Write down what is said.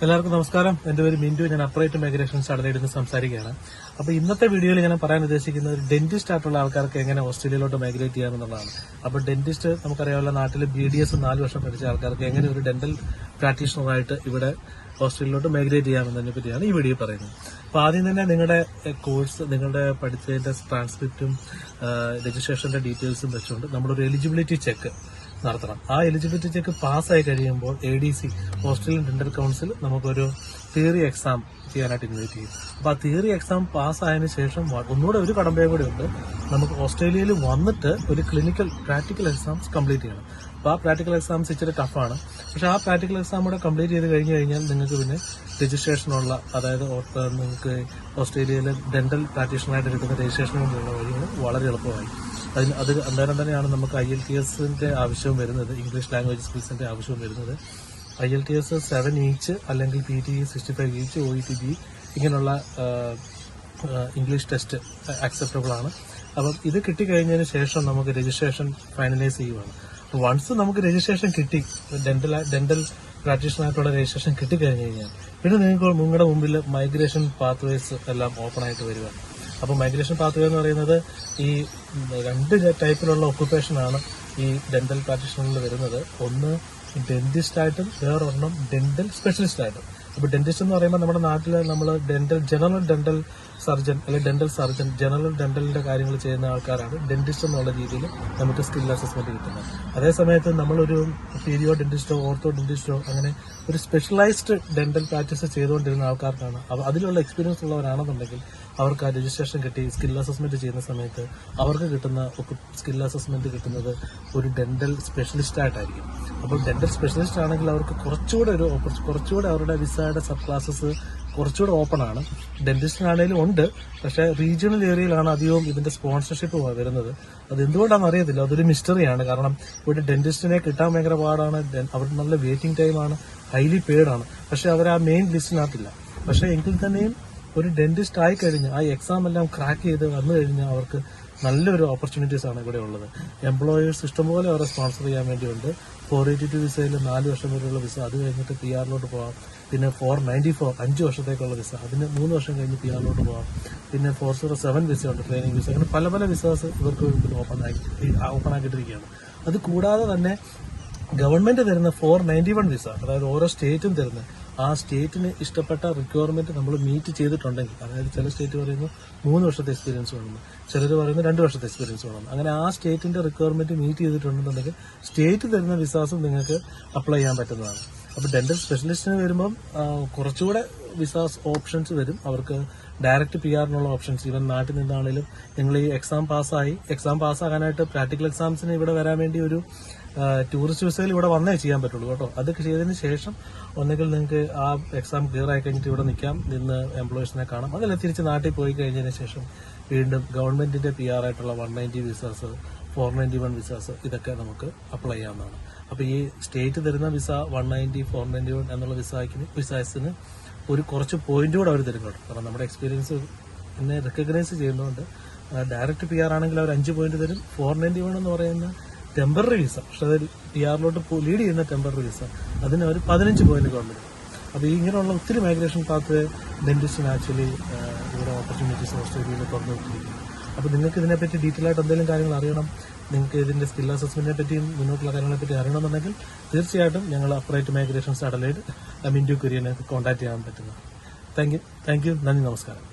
എല്ലാവർക്കും നമസ്കാരം. എന്റെ പേര് മിന്റു. ഞാൻ അപ്രൈറ്റ് മൈഗ്രേഷൻസ് അഡലൈഡിൽ നിന്ന് സംസാരിക്കുകയാണ്. അപ്പൊ ഇന്നത്തെ വീഡിയോയിൽ ഞാൻ പറയാൻ ഉദ്ദേശിക്കുന്നത് ഒരു ഡെന്റിസ്റ്റ് ആയിട്ടുള്ള ആൾക്കാർക്ക് എങ്ങനെ ഓസ്ട്രേലിയയിലോട്ട് മൈഗ്രേറ്റ് ചെയ്യാമെന്നുള്ളതാണ്. അപ്പൊ ഡെന്റിസ്റ്റ് നമുക്കറിയാവുന്ന നാട്ടിൽ BDS 4 വർഷം പഠിച്ച ആൾക്കാർക്ക് എങ്ങനെ ഒരു ഡെന്റൽ പ്രാക്ടീഷണറായിട്ട് ഇവിടെ ഓസ്ട്രേലിയയിലോട്ട് മൈഗ്രേറ്റ് ചെയ്യാമെന്നതിനെ പറ്റിയാണ് ഈ വീഡിയോ പറയുന്നത്. അപ്പൊ ആദ്യം തന്നെ നിങ്ങളുടെ കോഴ്സ്, നിങ്ങളുടെ പഠിച്ചതിന്റെ ട്രാൻസ്ക്രിപ്റ്റും രജിസ്ട്രേഷന്റെ ഡീറ്റെയിൽസും വെച്ചുകൊണ്ട് നമ്മളൊരു എലിജിബിലിറ്റി ചെക്ക് നടത്തണം. ആ എലിജിബിലിറ്റി ചെക്ക് പാസ്സായി കഴിയുമ്പോൾ ADC ഓസ്ട്രേലിയൻ ഡെന്റൽ കൌൺസിൽ നമുക്കൊരു തിയറി എക്സാം ചെയ്യാനായിട്ട് ഇൻവൈറ്റ് ചെയ്യും. അപ്പൊ ആ തിയറി എക്സാം പാസ്സായതിനു ശേഷം ഒന്നുകൂടെ ഒരു കടമ്പയും കൂടെ ഉണ്ട്. നമുക്ക് ഓസ്ട്രേലിയയിൽ വന്നിട്ട് ഒരു പ്രാക്ടിക്കൽ എക്സാംസ് കംപ്ലീറ്റ് ചെയ്യണം. അപ്പൊ ആ പ്രാക്ടിക്കൽ എക്സാംസ് ഇച്ചിരി ടഫാണ്. പക്ഷെ ആ പ്രാക്ടിക്കൽ എക്സാം കൂടെ കംപ്ലീറ്റ് ചെയ്ത് കഴിഞ്ഞു കഴിഞ്ഞാൽ നിങ്ങൾക്ക് പിന്നെ രജിസ്ട്രേഷനുള്ള, അതായത് നിങ്ങൾക്ക് ഓസ്ട്രേലിയയിലെ ഡെന്റൽ പ്രാക്ടീഷണറായിട്ട് എടുക്കുന്ന രജിസ്ട്രേഷനുള്ള വഴികൾ വളരെ എളുപ്പമായി. അത് അന്നേരം തന്നെയാണ് നമുക്ക് IELTS ആവശ്യവും വരുന്നത്, ഇംഗ്ലീഷ് ലാംഗ്വേജ് സ്കിൽസിന്റെ ആവശ്യവും വരുന്നത്. IELTS 7 ഈച്ച് അല്ലെങ്കിൽ PTE 65 ഈച്ച്, OETB ഇങ്ങനെയുള്ള ഇംഗ്ലീഷ് ടെസ്റ്റ് അക്സെപ്റ്റബിൾ ആണ്. അപ്പം ഇത് കിട്ടിക്കഴിഞ്ഞതിന് ശേഷം നമുക്ക് രജിസ്ട്രേഷൻ ഫൈനലൈസ് ചെയ്യുവാണ്. വൺസ് നമുക്ക് രജിസ്ട്രേഷൻ കിട്ടി, ഡെന്റൽ പ്രാക്ടീഷണറായിട്ടുള്ള രജിസ്ട്രേഷൻ കിട്ടിക്കഴിഞ്ഞു കഴിഞ്ഞാൽ പിന്നെ നിങ്ങൾക്ക് നിങ്ങളുടെ മുമ്പിൽ മൈഗ്രേഷൻ പാത്വേസ് എല്ലാം ഓപ്പൺ ആയിട്ട് വരികയാണ്. അപ്പോൾ മൈഗ്രേഷൻ പാത്വേ എന്ന് പറയുന്നത് ഈ 2 ടൈപ്പിലുള്ള ഒക്കുപേഷനാണ് ഈ ഡെന്റൽ പ്രാക്ടീഷണറിൽ വരുന്നത്. ഒന്ന് ഡെന്റിസ്റ്റ് ആയിട്ടും വേറൊരെണ്ണം ഡെന്റൽ സ്പെഷ്യലിസ്റ്റ് ആയിട്ടും. അപ്പോൾ ഡെന്റിസ്റ്റ് എന്ന് പറയുമ്പോൾ നമ്മുടെ നാട്ടിൽ നമ്മൾ ജനറൽ ഡെന്റൽ സർജൻ അല്ലെങ്കിൽ ഡെന്റൽ സർജൻ, ജനറൽ ഡെന്റലിന്റെ കാര്യങ്ങൾ ചെയ്യുന്ന ആൾക്കാരാണ് ഡെന്റിസ്റ്റ് എന്നുള്ള രീതിയിൽ നമുക്ക് സ്കിൽ അസസ്മെന്റ് കിട്ടുന്നത്. അതേസമയത്ത് നമ്മളൊരു പീരിയോ ഡെന്റിസ്റ്റോ ഓർത്തോ ഡെന്റിസ്റ്റോ അങ്ങനെ ഒരു സ്പെഷ്യലൈസ്ഡ് ഡെന്റൽ പ്രാക്ടീസ് ചെയ്തുകൊണ്ടിരുന്ന ആൾക്കാർക്കാണ്, അതിലുള്ള എക്സ്പീരിയൻസ് ഉള്ളവരാണെന്നുണ്ടെങ്കിൽ അവർക്ക് ആ രജിസ്ട്രേഷൻ കിട്ടി സ്കിൽ അസസ്മെന്റ് ചെയ്യുന്ന സമയത്ത് അവർക്ക് കിട്ടുന്ന സ്കിൽ അസസ്മെന്റ് കിട്ടുന്നത് ഒരു ഡെന്റൽ സ്പെഷ്യലിസ്റ്റ് ആയിട്ടായിരിക്കും. അപ്പോൾ ഡെന്റൽ സ്പെഷ്യലിസ്റ്റ് ആണെങ്കിൽ അവർക്ക് കുറച്ചുകൂടെ അവരുടെ വിസയുടെ സബ് ക്ലാസസ് കുറച്ചുകൂടെ ഓപ്പൺ ആണ്. ഡെന്റിസ്റ്റിനാണേലും ഉണ്ട്, പക്ഷെ റീജിയണൽ ഏരിയയിലാണ് അധികവും ഇതിന്റെ സ്പോൺസർഷിപ്പ് വരുന്നത്. അത് എന്തുകൊണ്ടാണെന്ന് അറിയത്തില്ല, അതൊരു മിസ്റ്ററിയാണ്. കാരണം ഇവിടെ ഡെന്റിസ്റ്റിനെ കിട്ടാൻ ഭയങ്കര പാടാണ്. അവർ നല്ല വെയിറ്റിംഗ് ടൈമാണ്, ഹൈലി പെയ്ഡ് ആണ്. പക്ഷെ അവർ ആ മെയിൻ ലിസ്റ്റിനകത്തില്ല. പക്ഷെ എങ്കിൽ തന്നെയും ഒരു ഡെന്റിസ്റ്റ് ആയി കഴിഞ്ഞ് ആ എക്സാം എല്ലാം ക്രാക്ക് ചെയ്ത് വന്നു കഴിഞ്ഞാൽ അവർക്ക് നല്ലൊരു ഓപ്പർച്യൂണിറ്റീസ് ആണ് ഇവിടെ ഉള്ളത്. എംപ്ലോയേഴ്സ് ഇഷ്ടംപോലെ അവരെ സ്പോൺസർ ചെയ്യാൻ വേണ്ടിയുണ്ട്. 482 വിസയിൽ 4 വർഷം വരെയുള്ള വിസ, അത് കഴിഞ്ഞിട്ട് PR-ലോട്ട് പോകാം. പിന്നെ 494 5 വർഷത്തേക്കുള്ള വിസ, അതിന് 3 വർഷം കഴിഞ്ഞ് PR-ലോട്ട് പോകാം. പിന്നെ 407 വിസ ഉണ്ട്, ട്രെയിനിങ് വിസ. അങ്ങനെ പല വിസാസ് ഇവർക്ക് ഓപ്പൺ ആക്കിയിട്ടിരിക്കുകയാണ്. അത് കൂടാതെ തന്നെ ഗവൺമെന്റ് തരുന്ന 491 വിസ, അതായത് ഓരോ സ്റ്റേറ്റും തരുന്ന ആ സ്റ്റേറ്റിന് ഇഷ്ടപ്പെട്ട റിക്വയർമെന്റ് നമ്മൾ മീറ്റ് ചെയ്തിട്ടുണ്ടെങ്കിൽ, അതായത് ചില സ്റ്റേറ്റ് പറയുന്നു 3 വർഷത്തെ എക്സ്പീരിയൻസ് വേണമെന്ന്, ചിലർ പറയുന്നു 2 വർഷത്തെ എക്സ്പീരിയൻസ് വേണം. അങ്ങനെ ആ സ്റ്റേറ്റിന്റെ റിക്വയർമെന്റ് മീറ്റ് ചെയ്തിട്ടുണ്ടെന്നുണ്ടെങ്കിൽ സ്റ്റേറ്റ് തരുന്ന വിസാസും നിങ്ങൾക്ക് അപ്ലൈ ചെയ്യാൻ പറ്റുന്നതാണ്. അപ്പൊ ഡെന്റൽ സ്പെഷ്യലിസ്റ്റിന് വരുമ്പം കുറച്ചുകൂടെ വിസാസ് ഓപ്ഷൻസ് വരും. അവർക്ക് ഡയറക്റ്റ് PR-നുള്ള ഓപ്ഷൻസ്, ഈവൻ നാട്ടിൽ നിന്നാണെങ്കിലും നിങ്ങൾ ഈ എക്സാം പാസ്സാകാനായിട്ട് പ്രാക്ടിക്കൽ എക്സാംസിന് ഇവിടെ വരാൻ വേണ്ടി ഒരു ടൂറിസ്റ്റ് വിസയിൽ ഇവിടെ വന്നേ ചെയ്യാൻ പറ്റുള്ളൂ കേട്ടോ. അതൊക്കെ ചെയ്തതിന് ശേഷം ഒന്നെങ്കിൽ നിങ്ങൾക്ക് ആ എക്സാം ക്ലിയർ ആയി കഴിഞ്ഞിട്ട് ഇവിടെ നിന്ന് എംപ്ലോയീസിനെ കാണാം. അതല്ല തിരിച്ച് നാട്ടിൽ പോയി കഴിഞ്ഞതിന് ശേഷം വീണ്ടും ഗവൺമെന്റിന്റെ PR ആയിട്ടുള്ള 190 വിസാസ്, 491 വിസാസ് ഇതൊക്കെ നമുക്ക് അപ്ലൈ ചെയ്യാവുന്നതാണ്. അപ്പൊ ഈ സ്റ്റേറ്റ് തരുന്ന വിസ 190, 491 എന്നുള്ള വിസാസിന് ഒരു കുറച്ച് പോയിന്റ് കൂടെ അവർ തരും കേട്ടോ. കാരണം നമ്മുടെ എക്സ്പീരിയൻസ് എന്നെ റെക്കഗ്നൈസ് ചെയ്യുന്നതുകൊണ്ട് ഡയറക്റ്റ് PR ആണെങ്കിൽ അവർ 5 പോയിന്റ് തരും. 491 എന്ന് പറയുന്ന ടെമ്പററി വിസ, പക്ഷെ അത് PR-ലോട്ട് ലീഡ് ചെയ്യുന്ന ടെമ്പററി വിസ, അതിന് അവർ 15 പോയിന്റ് ഗവൺമെന്റ്. അപ്പോൾ ഇങ്ങനെയുള്ള ഒത്തിരി മൈഗ്രേഷൻ പാത്ത് ഡെന്റിസ്റ്റിന് ആക്ച്വലി ഇവിടെ ഓപ്പർച്യൂണിറ്റീസ് ഓസ്ട്രേലിയയിൽ തുറന്നുകൊണ്ടിരിക്കുന്നു. അപ്പോൾ നിങ്ങൾക്ക് ഇതിനെപ്പറ്റി ഡീറ്റെയിൽ ആയിട്ട് എന്തെങ്കിലും കാര്യങ്ങൾ അറിയണം, നിങ്ങൾക്ക് ഇതിന്റെ സ്കിൽ അസസ്മെന്റിനെ പറ്റിയും മുന്നോട്ടുള്ള കാര്യങ്ങളെപ്പറ്റി അറിയണമെന്നുണ്ടെങ്കിൽ തീർച്ചയായിട്ടും ഞങ്ങൾ അപ്രൈറ്റ് മൈഗ്രേഷൻസ് അഡലൈഡ് മിന്റു കുര്യനെ കോൺടാക്ട് ചെയ്യാൻ പറ്റുന്നത്. Thank you. നന്ദി, നമസ്കാരം.